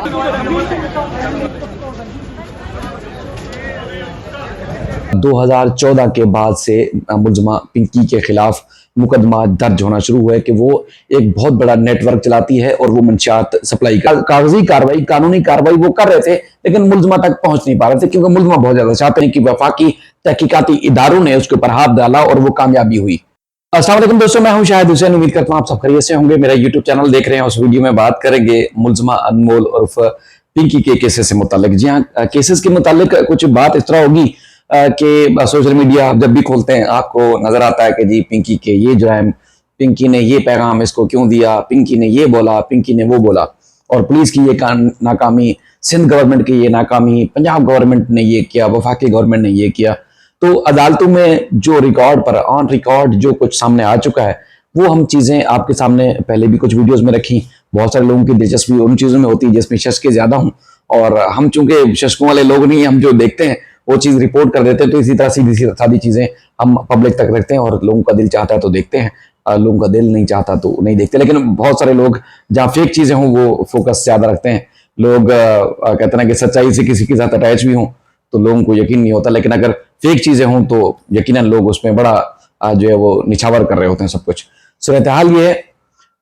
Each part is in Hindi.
2014 के बाद से मुलजमा पिंकी के खिलाफ मुकदमा दर्ज होना शुरू हुआ है कि वो एक बहुत बड़ा नेटवर्क चलाती है और वो मंशियात सप्लाई कागजी कार्रवाई, कानूनी कार्रवाई वो कर रहे थे, लेकिन मुलजमा तक पहुंच नहीं पा रहे थे क्योंकि मुलजमा बहुत ज्यादा चाहते हैं कि वफाकी तहकीकाती इदारों ने उसके ऊपर हाथ डाला और वो कामयाबी हुई। अस्सलाम वालेकुम दोस्तों, मैं हूं शाहिद हुसैन। उम्मीद करता हूं आप सब खैरियत से होंगे। मेरा यूट्यूब चैनल देख रहे हैं। उस वीडियो में बात करेंगे मुलजमा अनमोल उर्फ पिंकी के केसेस से मुतालिक। जी हाँ, केसेस के मुतालिक कुछ बात इस तरह होगी कि सोशल मीडिया आप जब भी खोलते हैं आपको नजर आता है कि जी पिंकी के ये जुर्म, पिंकी ने ये पैगाम इसको क्यों दिया, पिंकी ने ये बोला, पिंकी ने वो बोला, और पुलिस की ये नाकामी, सिंध गवर्नमेंट की ये नाकामी, पंजाब गवर्नमेंट ने ये किया, वफाकी गवर्नमेंट ने ये किया। तो अदालतों में जो रिकॉर्ड पर ऑन रिकॉर्ड जो कुछ सामने आ चुका है वो हम चीजें आपके सामने पहले भी कुछ वीडियोस में रखी। बहुत सारे लोगों की दिलचस्पी उन चीजों में होती है जिसमें शक ज्यादा हूं, और हम चूंकि शकों वाले लोग नहीं, हम जो देखते हैं वो चीज रिपोर्ट कर देते हैं। तो इसी तरह सीधी सादी चीजें हम पब्लिक तक रखते हैं, और लोगों का दिल चाहता है तो देखते हैं, लोगों का दिल नहीं चाहता तो नहीं देखते। लेकिन बहुत सारे लोग जहाँ फेक चीजें हों वो फोकस ज्यादा रखते हैं। लोग कहते हैं कि सच्चाई से किसी के साथ अटैच भी हों तो लोगों को यकीन नहीं होता, लेकिन अगर फेक चीजें हों तो यकीनन लोग उसमें बड़ा जो है वो निछावर कर रहे होते हैं सब कुछ। सूरत हाल ये है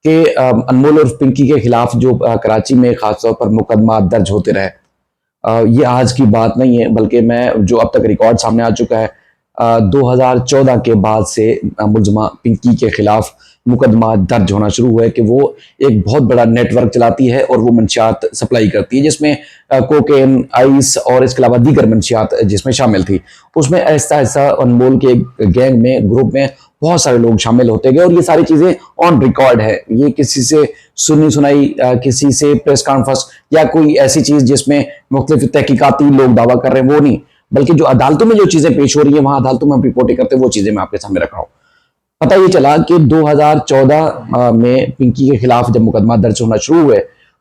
कि अनमोल और पिंकी के खिलाफ जो कराची में खासतौर पर मुकदमा दर्ज होते रहे, ये आज की बात नहीं है, बल्कि मैं जो अब तक रिकॉर्ड सामने आ चुका है 2014 के बाद से मुलजमा पिंकी के खिलाफ मुकदमा दर्ज होना शुरू हुआ है कि वो एक बहुत बड़ा नेटवर्क चलाती है और वो मंशियात सप्लाई करती है, जिसमें कोकेन, आइस और इसके अलावा दीगर मंशियात जिसमें शामिल थी। उसमें ऐसा ऐसा अनमोल के गैंग में, ग्रुप में बहुत सारे लोग शामिल होते गए, और ये सारी चीजें ऑन रिकॉर्ड है। ये किसी से सुनी सुनाई, किसी से प्रेस कॉन्फ्रेंस या कोई ऐसी चीज जिसमें मुख्तलिफ तहकीकाती लोग दावा कर रहे हैं वो नहीं, बल्कि जो अदालतों में जो चीजें पेश हो रही है वहां अदालतों में हम रिपोर्टें करते हैं, वो चीजें मैं आपके सामने रख रहा हूं। पता ये चला कि 2014 में पिंकी के खिलाफ जब मुकदमा दर्ज होना शुरू हुए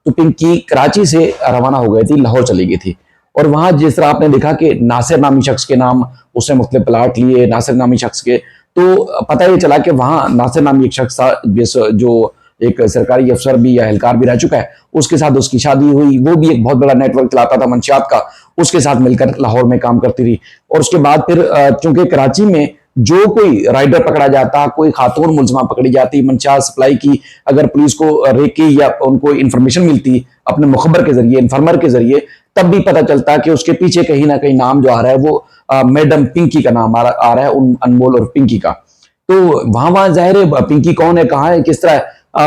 तो पिंकी कराची से रवाना हो गई थी, लाहौर चली गई थी, और वहां जिस तरह आपने देखा कि नासिर नामी शख्स के नाम उसने मुख्तलिफ प्लाट लिए, नासिर नामी शख्स के, तो पता ये चला कि वहां नासिर नामी एक शख्स था जो एक सरकारी अफसर भी या एहलकार भी रह चुका है, उसके साथ उसकी शादी हुई। वो भी एक बहुत बड़ा नेटवर्क चलाता था मंशियात का, उसके साथ मिलकर लाहौर में काम करती रही। और उसके बाद फिर चूंकि कराची में जो कोई राइडर पकड़ा जाता, कोई खातून मुलजमा पकड़ी जाती मंशियात सप्लाई की, अगर पुलिस को रेकी या उनको इंफॉर्मेशन मिलती अपने मुखबर के जरिए, इन्फॉर्मर के जरिए, तब भी पता चलता कि उसके पीछे कहीं ना कहीं नाम जो आ रहा है वो मैडम पिंकी का नाम आ रहा है, उन अनमोल और पिंकी का। तो वहां जाहिर है पिंकी कौन है, कहाँ है, किस तरह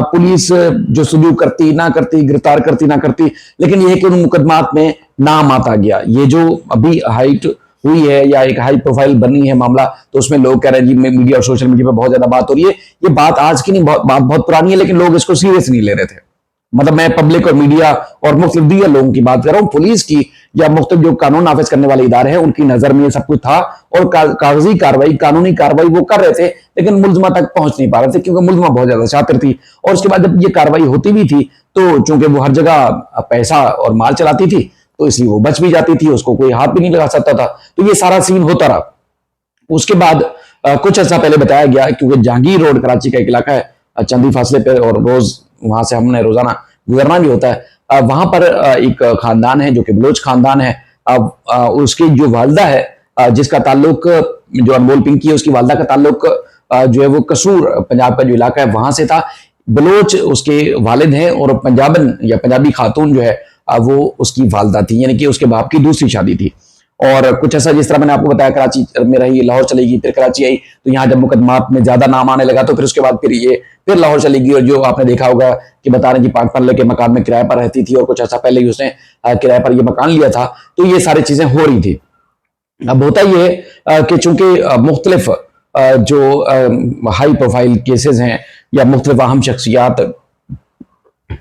पुलिस जो सलूक करती ना करती, गिरफ्तार करती ना करती, लेकिन यह कि उन मुकदमात में नाम आता गया। ये जो अभी हाइट हुई है या एक हाई प्रोफाइल बनी है मामला, तो उसमें लोग कह रहे हैं जी मीडिया और सोशल मीडिया पे बहुत ज्यादा बात हो रही है। ये बात आज की नहीं, बात बहुत पुरानी है, लेकिन लोग इसको सीरियस नहीं ले रहे थे। मतलब मैं पब्लिक और मीडिया और मुख्तलिफ दीगर लोगों की बात कर रहा हूँ। पुलिस की या मुख्तलिफ जो कानून नाफिज करने वाले इदारे हैं उनकी नजर में ये सब कुछ था, और कागजी कार्रवाई, कानूनी कार्रवाई वो कर रहे थे, लेकिन मुलजमा तक पहुंच नहीं पा रहे थे क्योंकि मुलजमा बहुत ज्यादा शातिर थी। और उसके बाद जब ये कार्रवाई होती भी थी तो चूंकि वो हर जगह पैसा और माल चलाती थी तो इसलिए वो बच भी जाती थी, उसको कोई हाथ भी नहीं लगा सकता था। तो ये सारा सीन होता रहा। उसके बाद कुछ अर्सा पहले बताया गया, क्योंकि जहांगीर रोड कराची का एक इलाका है चंदी फासले पे, और रोज वहां से हमने रोजाना गुजरना भी होता है। वहां पर एक खानदान है जो कि बलोच खानदान है। उसकी जो वालदा है जिसका ताल्लुक, जो अनमोल पिंकी है उसकी वालदा का ताल्लुक जो है वो कसूर, पंजाब का जो इलाका है वहां से था। बलोच उसके वालिद हैं और पंजाबन या पंजाबी खातून जो है वो उसकी वालदा थी, यानी कि उसके बाप की दूसरी शादी थी। और कुछ ऐसा जिस तरह मैंने आपको बताया, कराची में रही, लाहौर चली गई, फिर कराची आई, तो यहाँ जब मुकदमात में ज्यादा नाम आने लगा तो फिर उसके बाद फिर लाहौर चली गई। और जो आपने देखा होगा कि बता रहे कि 5 पल्ले के मकान में किराए पर रहती थी, और कुछ ऐसा पहले ही उसने किराए पर ये मकान लिया था। तो ये सारी चीजें हो रही थी। अब होता ये है कि चूंकि मुख्तलिफ जो हाई प्रोफाइल केसेस हैं या मुख्तलिफ अहम शख्सियात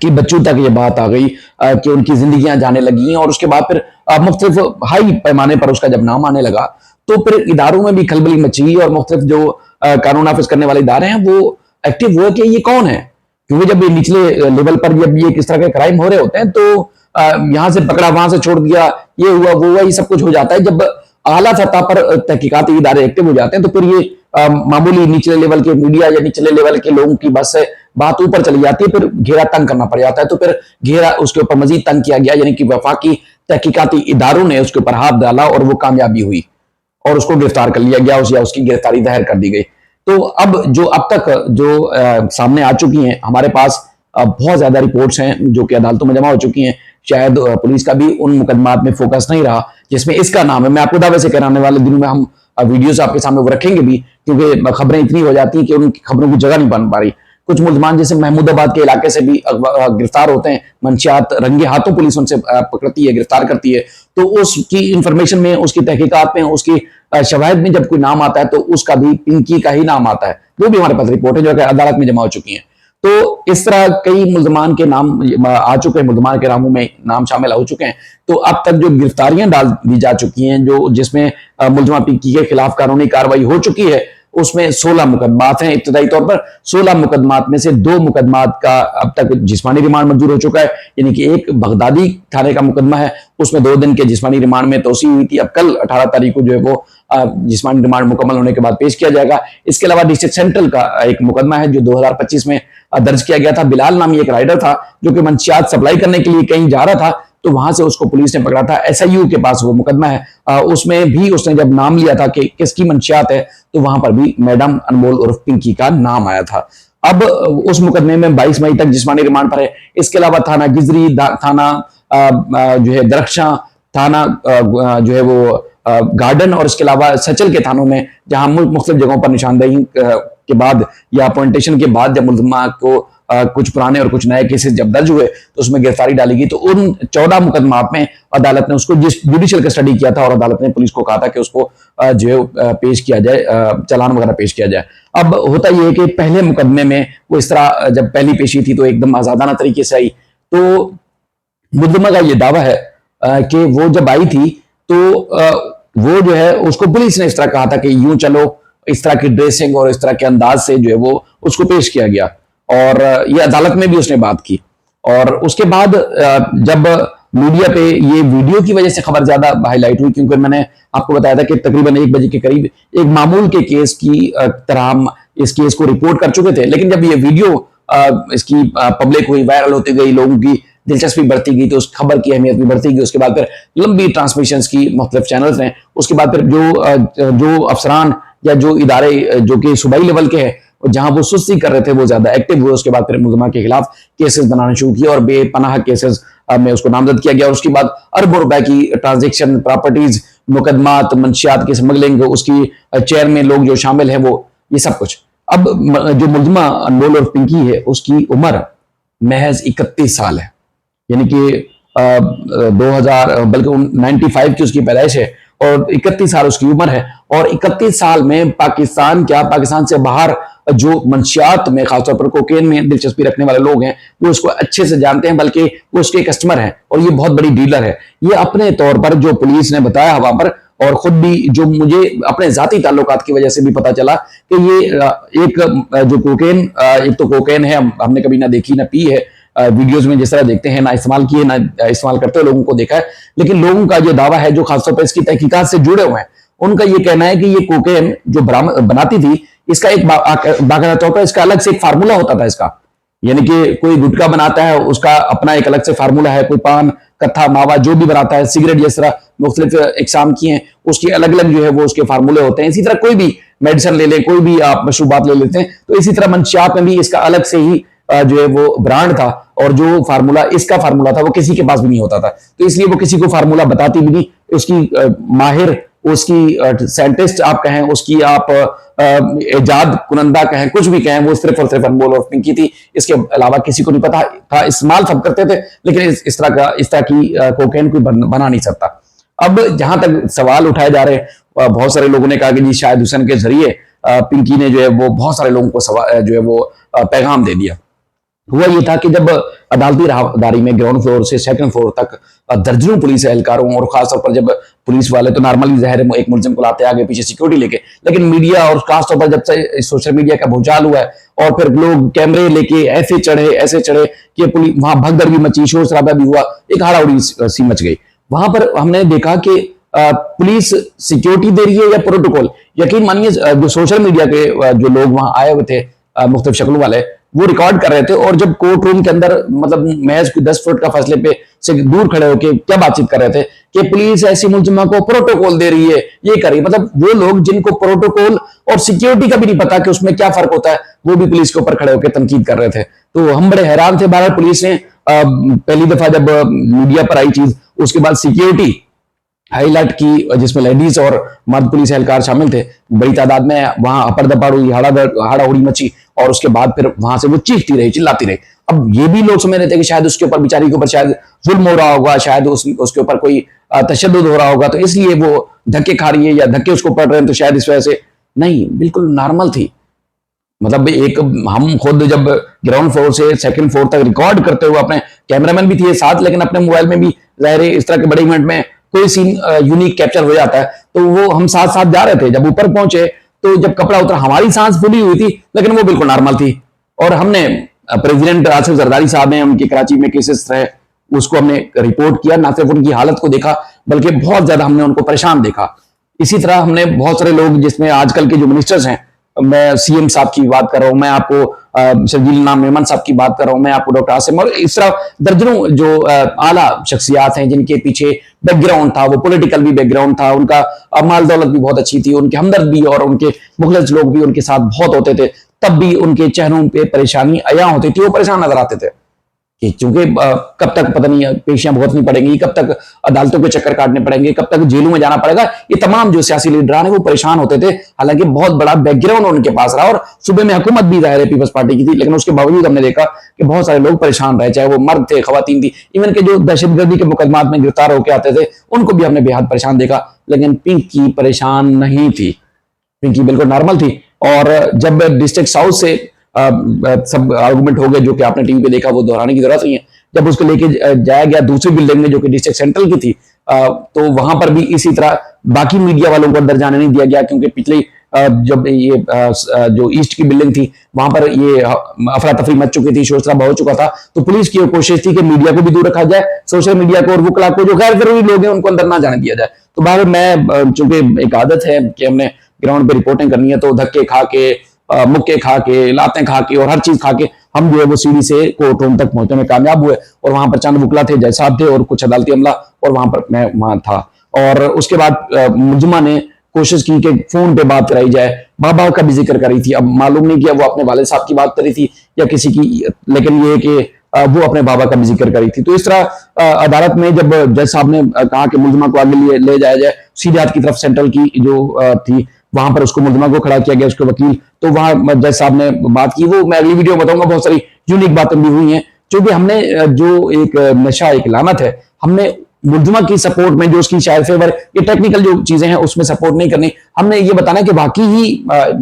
कि बच्चों तक ये बात आ गई कि उनकी जिंदगियां जाने लगी हैं, और उसके बाद फिर मुख्तलिफ हाई पैमाने पर उसका जब नाम आने लगा तो फिर इदारों में भी खलबली मची, और मुख्तलिफ जो कानून नाफिज करने वाले इदारे हैं वो एक्टिव हुए कि ये कौन है। क्योंकि जब ये निचले लेवल पर जब ये किस तरह के क्राइम हो रहे होते हैं तो यहां से पकड़ा, वहां से छोड़ दिया, ये हुआ वो हुआ, ये सब कुछ हो जाता है। जब आला सतह पर तहकीकाती इदारे एक्टिव हो जाते हैं तो फिर ये मामूली निचले लेवल के मीडिया या निचले लेवल के लोगों की बस बात ऊपर चली जाती है, फिर घेरा तंग करना पड़ जाता है, तो फिर घेरा उसके ऊपर मजीद तंग किया गया, यानी कि वफाकी तहकीकाती इदारों ने उसके ऊपर हाथ डाला और वो कामयाबी हुई और उसको गिरफ्तार कर लिया गया, या उसकी गिरफ्तारी जाहिर कर दी गई। तो अब जो अब तक जो सामने आ चुकी हैं हमारे पास, बहुत ज्यादा रिपोर्ट्स हैं जो कि अदालतों में जमा हो चुकी हैं। शायद पुलिस का भी उन मुकदमात में फोकस नहीं रहा जिसमें इसका नाम है। मैं आपको दावे से कराने वाले दिनों में हम वीडियोस आपके सामने वो रखेंगे भी, क्योंकि खबरें इतनी हो जाती हैं कि उन खबरों की जगह नहीं बन पा रही। कुछ मुलजमान जैसे महमूदाबाद के इलाके से भी गिरफ्तार होते हैं, मंशियात रंगे हाथों पुलिस उनसे पकड़ती है, गिरफ्तार करती है। तो उसकी इंफॉर्मेशन में, उसकी तहकीकात में, उसकी शवाहिद में जब कोई नाम आता है तो उसका भी पिंकी का ही नाम आता है। वो भी हमारे पास रिपोर्ट है जो कि अदालत में जमा हो चुकी है। तो इस तरह कई मुल्जमान के नाम आ चुके हैं, मुल्जमान के नामों में नाम शामिल हो चुके हैं। तो अब तक जो गिरफ्तारियां डाल दी जा चुकी हैं, जो जिसमें मुल्जमा पिंकी के खिलाफ कानूनी कार्रवाई हो चुकी है, उसमें 16 मुकदमात हैं। इब्तदाई तौर पर 16 मुकदमात में से 2 मुकदमात का अब तक जिस्मानी रिमांड मंजूर हो चुका है, यानी कि एक बगदादी थाने का मुकदमा है, उसमें 2 दिन के जिस्मानी रिमांड में तोसी हुई थी। अब कल 18 तारीख को जो है वो जिस्मानी रिमांड मुकम्मल होने के बाद पेश किया जाएगा। इसके अलावा डिस्ट्रिक्ट सेंट्रल का एक मुकदमा है जो 2025 में दर्ज किया गया था। बिलाल नामी एक राइडर था जो कि मंशियात सप्लाई करने के लिए कहीं जा रहा था, तो वहां से उसको पुलिस ने पकड़ा था। एसआईयू के पास वो मुकदमा है। उसमें भी उसने जब नाम लिया था कि किसकी मंशियात है, तो वहां पर भी मैडम अनमोल उर्फ पिंकी का नाम आया था। अब उस मुकदमे में 22 मई तक जिस्मानी रिमांड पर है। इसके अलावा थाना गिजरी, थाना जो है दरख्शां, थाना जो है वो गार्डन, और इसके अलावा सचल के थानों में जहां मुख्तलिफ जगहों पर निशानदेही के बाद या अपॉइंटेशन के बाद जब मुल्जिमा को कुछ पुराने और कुछ नए केसेस जब दर्ज हुए तो उसमें गिरफ्तारी डाली गई। तो उन 14 मुकदमात में अदालत ने उसको जुडिशियल कस्टडी किया था और अदालत ने पुलिस को कहा था कि उसको जो है पेश किया जाए, चालान वगैरह पेश किया जाए। अब होता यह है कि पहले मुकदमे में वो इस तरह जब पहली पेशी थी तो एकदम आजादाना तरीके से आई। तो मुल्जिमा का ये दावा है कि वो जब आई थी तो वो जो है उसको पुलिस ने इस तरह कहा था कि यूं चलो, इस तरह की ड्रेसिंग और इस तरह के अंदाज से जो है वो उसको पेश किया गया, और ये अदालत में भी उसने बात की। और उसके बाद जब मीडिया पे ये वीडियो की वजह से खबर ज्यादा हाईलाइट हुई, क्योंकि मैंने आपको बताया था कि तकरीबन 1 बजे के करीब एक मामूल के केस की तरह हम इस केस को रिपोर्ट कर चुके थे, लेकिन जब ये वीडियो इसकी पब्लिक हुई, वायरल होती गई, लोगों की दिलचस्पी बढ़ती गई, तो उस खबर की अहमियत भी बढ़ती गई। उसके बाद फिर लंबी ट्रांसमिशंस की मुख्तलिफ चैनल्स ने, उसके बाद फिर जो अफसरान या जो इदारे जो कि सूबाई लेवल के हैं जहां वो सुस्ती कर रहे थे वो ज्यादा एक्टिव हुए। उसके बाद फिर मुल्जिमा के खिलाफ केसेस बनाने शुरू किए और बेपनाह केसेस में उसको नामजद किया गया। और उसके बाद अरबों रुपए की ट्रांजेक्शन, प्रॉपर्टीज, मुकदमात, मंशियात की स्मगलिंग, उसकी चेयर में लोग जो शामिल हैं, वो ये सब कुछ। अब जो मुल्जिमा अनमोल और पिंकी है उसकी उम्र महज 31 साल है, यानी कि 2000 बल्कि 95 की उसकी पैदाइश है और 31 साल उसकी उम्र है। और 31 साल में पाकिस्तान से बाहर जो मंशियात में, खासतौर पर कोकेन में दिलचस्पी रखने वाले लोग हैं, वो उसको अच्छे से जानते हैं, बल्कि वो उसके कस्टमर हैं और ये बहुत बड़ी डीलर है। ये अपने तौर पर जो पुलिस ने बताया हवा पर, और खुद भी जो मुझे अपने जाती ताल्लुकात की वजह से भी पता चला कि ये एक जो कोकेन, एक तो कोकेन है हमने कभी ना देखी ना पी है, वीडियोस में जिस तरह देखते हैं, ना इस्तेमाल किए ना इस्तेमाल करते हुए लोगों को देखा है, लेकिन लोगों का जो दावा है जो खासतौर पर इसकी तहकीकात से जुड़े हुए हैं, उनका ये कहना है कि ये कोकेन जो बनाती थी, इसका एक बाकायदा तौर पर इसका अलग से एक फार्मूला होता था इसका, यानी कि कोई गुटखा बनाता है उसका अपना एक अलग से फार्मूला है, कोई पान, कत्था, मावा जो भी बनाता है, सिगरेट जिस तरह मुख्तलिफ इकसाम की हैं उसकी अलग अलग जो है वो उसके फार्मूले होते हैं। इसी तरह कोई भी मेडिसिन ले लें, कोई भी आप मशरूबात ले लेते हैं, तो इसी तरह मंशियात में भी इसका अलग से ही जो है वो ब्रांड था, और जो फार्मूला इसका फार्मूला था वो किसी के पास भी नहीं होता था। तो इसलिए वो किसी को फार्मूला बताती भी नहीं, उसकी माहिर, उसकी साइंटिस्ट आप कहें, उसकी आप इजाद कुनंदा कहें, कुछ भी कहें, वो सिर्फ और सिर्फ अनमोल और पिंकी थी। इसके अलावा किसी को नहीं पता था। इस्तेमाल सब करते थे, लेकिन इस तरह की कोकेन कोई बना नहीं सकता। अब जहां तक सवाल उठाए जा रहे हैं, बहुत सारे लोगों ने कहा कि जी शायद हुसैन के जरिए पिंकी ने जो है वो बहुत सारे लोगों को जो है वो पैगाम दे दिया। हुआ ये था कि जब अदालती राहदारी में ग्राउंड फ्लोर से सेकंड फ्लोर तक दर्जनों पुलिस एहलकारों, और खासतौर पर जब पुलिस वाले तो नॉर्मली ज़ाहिर है एक मुल्जिम को लाते आगे पीछे सिक्योरिटी लेके, लेकिन मीडिया और खासतौर पर जब से सोशल मीडिया का भूचाल हुआ है और फिर लोग कैमरे लेके ऐसे चढ़े कि पुलिस वहां भगदड़ भी मची, शोर शराबा भी हुआ, एक हाड़ाहुड़ी सी मच गई। वहां पर हमने देखा कि पुलिस सिक्योरिटी दे रही है या प्रोटोकॉल। यकीन मानिए जो सोशल मीडिया के जो लोग वहां आए हुए थे मुख्तलिफ शक्लों वाले, वो रिकॉर्ड कर रहे थे, और जब कोर्ट रूम के अंदर मतलब महज 10 फुट का फासले पे से दूर खड़े होकर क्या बातचीत कर रहे थे कि पुलिस ऐसी मुलजिमा को प्रोटोकॉल दे रही है, ये कर रही है। मतलब वो लोग जिनको प्रोटोकॉल और सिक्योरिटी का भी नहीं पता कि उसमें क्या फर्क होता है, वो भी पुलिस के ऊपर खड़े होकर तनकीद कर रहे थे। तो हम बड़े हैरान थे। बहरहाल पुलिस ने पहली दफा जब मीडिया पर आई चीज, उसके बाद सिक्योरिटी हाईलाइट की, जिसमें लेडीज और मर्द पुलिस एहलकार शामिल थे, बड़ी तादाद में वहां अपर दपाड़ हुई, हाड़ाहुड़ी मची, और उसके बाद फिर वहां से वो चीखती रही, चिल्लाती रही। अब ये भी लोग समझ रहे थे कि शायद उसके ऊपर, बेचारी के ऊपर शायद जुल्म हो रहा होगा, शायद उसके ऊपर कोई तशद्दुद हो रहा होगा, तो इसलिए वो धक्के खा रही है या धक्के उसको पड़ रहे हैं, तो शायद इस वजह से। नहीं, बिल्कुल नॉर्मल थी। मतलब एक हम खुद जब ग्राउंड फ्लोर से सेकंड फ्लोर तक रिकॉर्ड करते हुए, अपने कैमरामैन भी थे साथ, लेकिन अपने मोबाइल में भी जाहिर है इस तरह के बड़े इवेंट में कोई सीन यूनिक कैप्चर हो जाता है, तो वो हम साथ साथ जा रहे थे। जब ऊपर पहुंचे तो जब कपड़ा उतरा, हमारी सांस फूली हुई थी, लेकिन वो बिल्कुल नॉर्मल थी। और हमने प्रेसिडेंट आसिफ जरदारी साहब ने, उनके कराची में केसेस रहे, उसको हमने रिपोर्ट किया। ना सिर्फ उनकी हालत को देखा, बल्कि बहुत ज्यादा हमने उनको परेशान देखा। इसी तरह हमने बहुत सारे लोग, जिसमें आजकल के जो मिनिस्टर्स हैं, मैं सीएम साहब की बात कर रहा हूं, मैं आपको शर्जील नाम मेमन साहब की बात कर रहा हूं, मैं आपको डॉक्टर आसिम, और इस तरह दर्जनों जो आला शख्सियात हैं जिनके पीछे बैकग्राउंड था, वो पॉलिटिकल भी बैकग्राउंड था, उनका माल दौलत भी बहुत अच्छी थी, उनके हमदर्द भी और उनके मुखलिस लोग भी उनके साथ बहुत होते थे, तब भी उनके चेहरों पे परेशानी अया होती थी, वो परेशान नजर आते थे कि चूंकि कब तक पता नहीं पेशियां भुगतनी पड़ेंगी, कब तक अदालतों के चक्कर काटने पड़ेंगे, कब तक जेलों में जाना पड़ेगा। ये तमाम जो सियासी लीडरान है वो परेशान होते थे। हालांकि बहुत बड़ा बैकग्राउंड उनके पास रहा, और सुबह में हुकूमत भी जाहिर है पीपल्स पार्टी की थी, लेकिन उसके बावजूद हमने देखा कि बहुत सारे लोग परेशान रहे, चाहे वो मर्द थे, खवातीन थी, इवन के जो दहशतगर्दी के मुकदमात में गिरफ्तार होकर आते थे, उनको भी हमने बेहद परेशान देखा। लेकिन पिंकी परेशान नहीं थी, पिंकी बिल्कुल नॉर्मल थी। और जब डिस्ट्रिक्ट साउथ से सब आर्गूमेंट हो गए, जो कि आपने टीवी पे देखा, वो दोहराने की जरूरत नहीं है, जब उसको लेके जाया गया दूसरी बिल्डिंग में जो कि डिस्ट्रिक्ट सेंट्रल की थी, तो वहां पर भी इसी तरह बाकी मीडिया वालों को अंदर जाने नहीं दिया गया, क्योंकि पिछले जब ये जो ईस्ट की बिल्डिंग थी, वहां पर ये अफरा तफरी मच चुकी थी, शोर शराबा हो चुका था, तो पुलिस की कोशिश थी कि मीडिया को भी दूर रखा जाए, सोशल मीडिया को और वकला को, जो गैर जरूरी लोग हैं, उनको अंदर ना जाने दिया जाए। तो बाहर मैं, चूंकि एक आदत है कि हमने ग्राउंड पे रिपोर्टिंग करनी है, तो धक्के खा के, मुक्के खा के, लातें खा के और हर चीज खा के हम जो है वो सीढ़ी से कोर्ट रूम तक पहुंचने में कामयाब हुए। और वहां पर चंद वकला थे, जज साहब थे और कुछ अदालती अमला, और वहां पर मैं वहां था। और उसके बाद मुलजिमा ने कोशिश की कि फोन पे बात कराई जाए, बाबा का भी जिक्र करी थी। अब मालूम नहीं किया वो अपने वाले साहब की बात करी थी या किसी की, लेकिन ये कि वो अपने बाबा का भी जिक्र करी थी। तो इस तरह अदालत में जब जज साहब ने कहा कि मुलजिमा को आगे ले जाया जाए, सीधे हाथ की तरफ सेंट्रल की जो थी, वहां पर उसको मुलजिमा को खड़ा किया गया, उसके वकील, तो वहां जज साहब ने बात की। वो मैं अगली वीडियो में बताऊंगा, बहुत सारी यूनिक बातें भी हुई हैं, क्योंकि हमने जो एक नशा, एक लानत है, हमने मुलजिमा की सपोर्ट में, जो उसकी शायद फेवर, ये टेक्निकल जो चीजें हैं उसमें सपोर्ट नहीं करनी। हमने ये बताना कि वाकई ही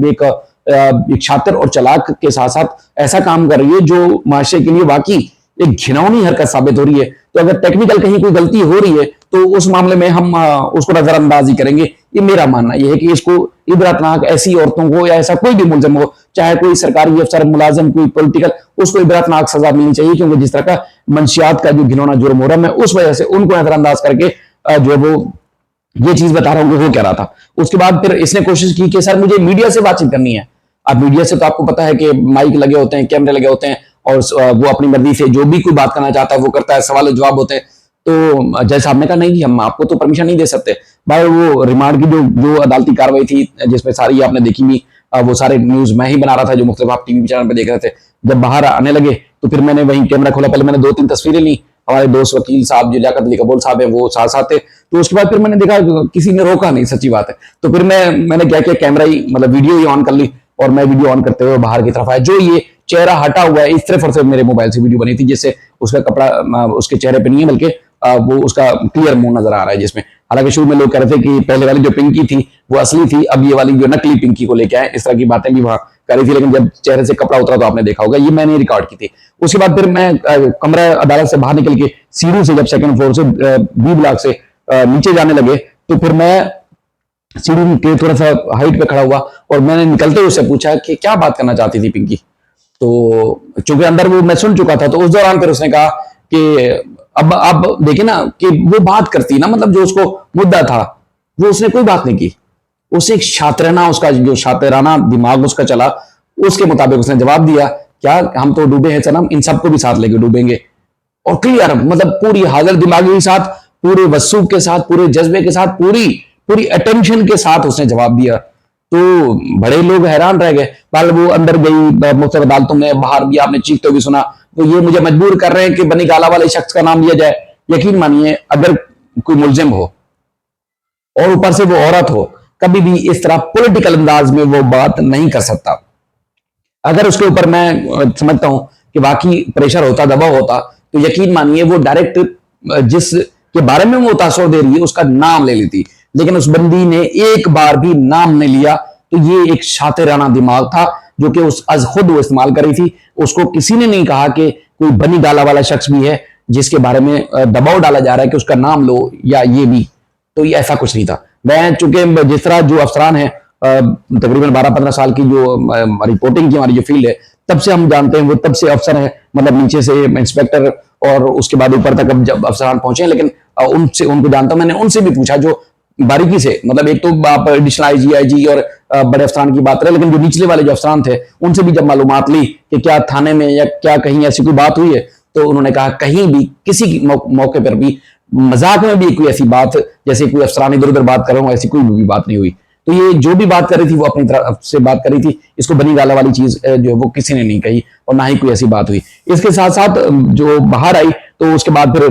एक शातिर और चालाक के साथ साथ ऐसा काम कर रही है जो माशरे के लिए वाकई एक घिनौनी हरकत साबित हो रही है। तो अगर टेक्निकल कहीं कोई गलती हो रही है, तो उस मामले में हम उसको नजरअंदाजी करेंगे। ये मेरा मानना यह है कि इसको इबरतनाक, ऐसी औरतों को या ऐसा कोई भी मुलजिम हो, चाहे कोई सरकारी अफसर, मुलाजिम, कोई पॉलिटिकल, उसको इबरतनाक सजा मिलनी चाहिए, क्योंकि जिस तरह का मंशियात का जो घिनौना जुर्म हो रहा है, मैं उस वजह से उनको नजरअंदाज करके जो है वो ये चीज बता रहा हूं कि वो क्या रहा था। उसके बाद फिर इसने कोशिश की कि सर मुझे मीडिया से बातचीत करनी है। अब मीडिया से तो आपको पता है कि माइक लगे होते हैं, कैमरे लगे होते हैं, और वो अपनी मर्जी से जो भी कोई बात करना चाहता है वो करता है, सवाल जवाब होते हैं। तो जज साहब ने कहा नहीं, हम आपको तो परमिशन नहीं दे सकते। भाई वो रिमांड की जो अदालती कार्रवाई थी, जिसमें सारी आपने देखी भी, वो सारे न्यूज मैं ही बना रहा था, जो मुख्तलिफ आप टीवी चैनल पर देख रहे थे। जब बाहर आने लगे तो फिर मैंने वहीं कैमरा खोला, पहले मैंने 2-3 तस्वीरें ली, हमारे दोस्त वकील साहब जो लियाकत अली कबूल साहब है वो साथ साथ थे। तो उसके बाद फिर मैंने देखा किसी ने रोका नहीं, सच्ची बात है। तो फिर मैंने क्या किया, कैमरा ही मतलब वीडियो ही ऑन कर ली, और मैं वीडियो ऑन करते हुए बाहर की तरफ आया। जो ये चेहरा हटा हुआ है, इस तरफ से मेरे मोबाइल से वीडियो बनी थी, जिससे उसका कपड़ा उसके चेहरे पे नहीं है, बल्कि वो उसका क्लियर मुंह नजर आ रहा है जिसमें। हालांकि शुरू में लोग कह रहे थे कि पहले वाली जो पिंकी थी वो असली थी, अब ये वाली जो नकली पिंकी को लेके आए, इस तरह की बातें भी वहां कर रही थी। लेकिन जब चेहरे से कपड़ा उतरा तो आपने देखा होगा, ये मैंने रिकॉर्ड की थी। उसके बाद फिर मैं कमरा अदालत से बाहर निकल के सीढ़ी से, जब सेकंड फ्लोर से बी ब्लॉक से नीचे जाने लगे, तो फिर मैं सीढ़ी के थोड़ा सा हाइट पे खड़ा हुआ, और मैंने निकलते हुए उससे पूछा कि क्या बात करना चाहती थी पिंकी। तो चूंकि अंदर वो मैं सुन चुका था, तो उस दौरान फिर उसने कहा कि अब देखे ना कि वो बात करती ना, मतलब जो उसको मुद्दा था वो उसने कोई बात नहीं की। उसे एक शातिराना, उसका जो शातिराना दिमाग उसका चला, उसके मुताबिक उसने जवाब दिया क्या हम तो डूबे हैं सनम, इन सबको भी साथ लेके डूबेंगे। और क्लियर, मतलब पूरी हाजिर दिमागी के साथ, पूरे वसूख के साथ, पूरे जज्बे के साथ, पूरी पूरी अटेंशन के साथ उसने जवाब दिया। तो बड़े लोग हैरान रह गए। कल वो अंदर गई मुख्तलिफ अदालतों में, बाहर भी आपने चीखते हुए सुना। तो ये मुझे मजबूर कर रहे हैं कि बनी गाला वाले शख्स का नाम लिया जाए। यकीन मानिए, अगर कोई मुलजिम हो और ऊपर से वो औरत हो, कभी भी इस तरह पॉलिटिकल अंदाज में वो बात नहीं कर सकता। अगर उसके ऊपर मैं समझता हूं कि वाकई प्रेशर होता, दबाव होता, तो यकीन मानिए वो डायरेक्ट जिस के बारे में वो तासुर दे रही है उसका नाम ले लेती। लेकिन उस बंदी ने एक बार भी नाम नहीं लिया। तो ये एक शातिराना दिमाग था जो कि उस अज खुद वो इस्तेमाल करी थी। उसको किसी ने नहीं कहा कि कोई बनी गाला वाला शख्स भी है जिसके बारे में दबाव डाला जा रहा है कि उसका नाम लो या ये भी। तो ये ऐसा कुछ नहीं था। मैं चूंकि जिस तरह जो अफसरान है तकरीबन 12-15 साल की जो रिपोर्टिंग की हमारी जो फील्ड है, तब से हम जानते हैं, वो तब से अफसर है, मतलब नीचे से इंस्पेक्टर और उसके बाद ऊपर तक अब जब अफसरान पहुंचे। लेकिन उनसे उनको जानता हूं, मैंने उनसे भी पूछा जो बारीकी से, मतलब एक तो आप एडिशनल आईजी और बड़े अफसरान की बात करें, लेकिन जो निचले वाले जो अफसरान थे उनसे भी जब मालूमात ली कि क्या थाने में या क्या कहीं ऐसी कोई बात हुई है, तो उन्होंने कहा कहीं भी किसी मौके पर भी मजाक में भी कोई ऐसी बात, जैसे कोई अफसरान इधर उधर बात कर रहा हूं, ऐसी कोई भी बात नहीं हुई। तो ये जो भी बात कर रही थी वो अपनी तरफ से बात कर रही थी। इसको बनी गाला वाली चीज जो है वो किसी ने नहीं कही और ना ही कोई ऐसी बात हुई। इसके साथ साथ जो बाहर आई तो उसके बाद फिर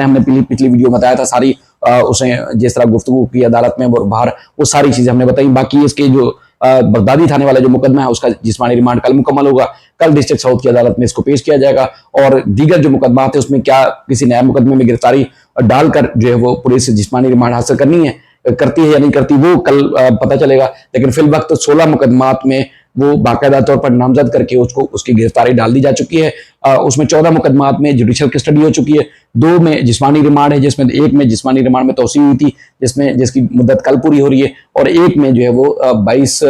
हमने पिछली वीडियो में बताया था सारी, उसने जिस तरह गुफ्तगू की अदालत में और बाहर, वो सारी चीजें हमने बताई। बाकी इसके जो बगदादी थाने वाला जो मुकदमा है उसका जिस्मानी रिमांड कल मुकम्मल होगा। कल डिस्ट्रिक्ट साउथ की अदालत में इसको पेश किया जाएगा और दीगर जो मुकदमा थे उसमें क्या किसी नया मुकदमे में गिरफ्तारी डालकर जो है वो पुलिस जिस्मानी रिमांड हासिल करती है या नहीं करती, वो कल पता चलेगा। लेकिन फिल वक्त 16 मुकदमात में वो बाकायदा तौर पर नामजद करके उसको उसकी गिरफ्तारी डाल दी जा चुकी है। उसमें 14 मुकदमात में जुडिशियल कस्टडी हो चुकी है, 2 में जिस्मानी रिमांड है, जिसमें एक में जिस्मानी रिमांड में तोसी हुई थी जिसकी मुद्दत कल पूरी हो रही है, और एक में जो है वो 22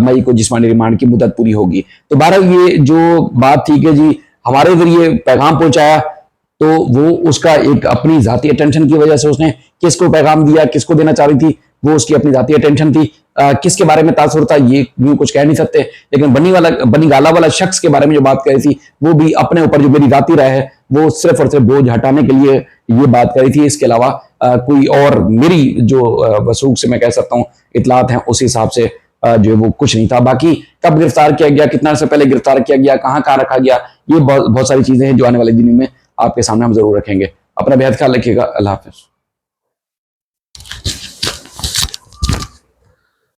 मई को जिस्मानी रिमांड की मुद्दत पूरी होगी। तो बहरहाल ये जो बात थी कि जी हमारे जरिए पैगाम पहुंचाया, तो वो उसका एक अपनी जाती अटेंशन की वजह से उसने किसको पैगाम दिया, किसको देना चाह रही थी, वो उसकी अपनी जाती अटेंशन थी। किसके बारे में तासुर था ये यूं कुछ कह नहीं सकते। लेकिन बनी गाला वाला शख्स के बारे में जो बात करी थी वो भी अपने ऊपर जो मेरी जाती राय है वो सिर्फ और सिर्फ बोझ हटाने के लिए ये बात करी थी। इसके अलावा कोई और मेरी जो वसूख से मैं कह सकता हूँ इतलात हैं उस हिसाब से जो है वो कुछ नहीं था। बाकी कब गिरफ्तार किया गया, कितना से पहले गिरफ्तार किया गया, कहाँ कहाँ रखा गया, ये बहुत सारी चीजें हैं जो आने वाले दिनों में आपके सामने हम जरूर रखेंगे। अपना बेहद ख्याल रखिएगा। अल्लाह हाफिज।